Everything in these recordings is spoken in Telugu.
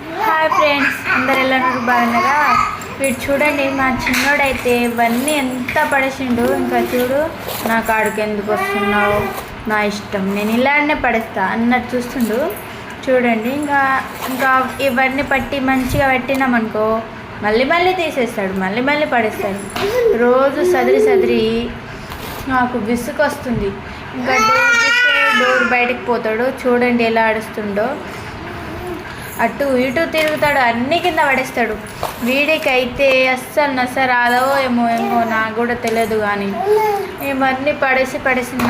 హాయ్ ఫ్రెండ్స్, అందరు ఎలా బాగున్నారా? వీడు చూడండి, మా చిన్నోడైతే ఇవన్నీ ఎంత పడేసిండు. ఇంకా చూడు, నా కాడికి ఎందుకు వస్తున్నావు, నా ఇష్టం, నేను ఇలానే పడేస్తా అన్నట్టు చూస్తుండు. చూడండి, ఇంకా ఇంకా ఇవన్నీ పట్టి మంచిగా పెట్టినామనుకో మళ్ళీ మళ్ళీ తీసేస్తాడు, మళ్ళీ మళ్ళీ పడేస్తాడు. రోజు సదిరి నాకు విసుగు వస్తుంది. ఇంకా డోర్ బయటకు పోతాడు. చూడండి ఎలా ఆడుస్తుండో, అటు ఇటు తిరుగుతాడు, అన్ని కింద పడేస్తాడు. వీడికైతే అస్సలు నస రాదో ఏమో నాకు కూడా తెలియదు. కానీ ఇవన్నీ పడేసి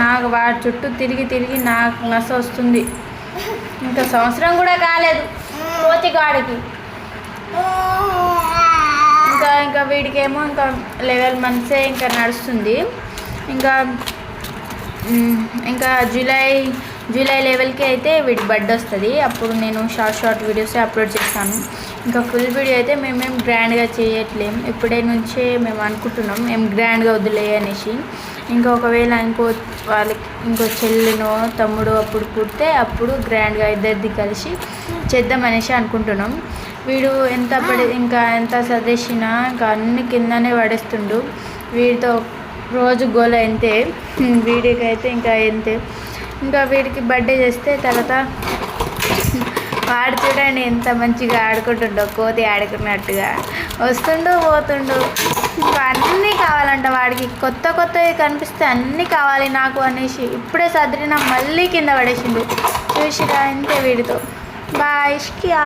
నాకు వాడి చుట్టూ తిరిగి నాకు నస వస్తుంది. ఇంకా సంవత్సరం కూడా కాలేదు కోతిగాడికి. ఇంకా వీడికేమో ఇంకా 11 months ఇంకా నడుస్తుంది. ఇంకా జూలై లెవెల్కి అయితే వీడి బర్త్డే వస్తుంది. అప్పుడు నేను షార్ట్ వీడియోస్ అప్లోడ్ చేస్తాను. ఇంకా ఫుల్ వీడియో అయితే మేము గ్రాండ్గా చేయట్లేము. ఇప్పుడే నుంచే మేము అనుకుంటున్నాం మేము గ్రాండ్గా వద్దులే అనేసి. ఇంకా ఒకవేళ వాళ్ళకి ఇంకో చెల్లినో తమ్ముడు అప్పుడు పుడితే అప్పుడు గ్రాండ్గా ఇద్దరిది కలిసి చేద్దామనేసి అనుకుంటున్నాం. వీడు ఎంత సదేసినా ఇంకా అన్ని కిందనే పడేస్తుండు. వీడితో రోజు గోల అంతే. వీడికైతే ఇంకా అంతే. ఇంకా వీడికి బర్త్డే చేస్తే తర్వాత వాడు చూడండి ఎంత మంచిగా ఆడుకుంటుండో, కోతి ఆడుకున్నట్టుగా వస్తుండు పోతుండు. ఇంకా అన్నీ కావాలంట వాడికి, కొత్తవి కనిపిస్తే అన్నీ కావాలి నాకు అనేసి. ఇప్పుడే సదిరిన మళ్ళీ కింద పడేసిండు. చూసిరా అంతే వీడితో. బాయ్.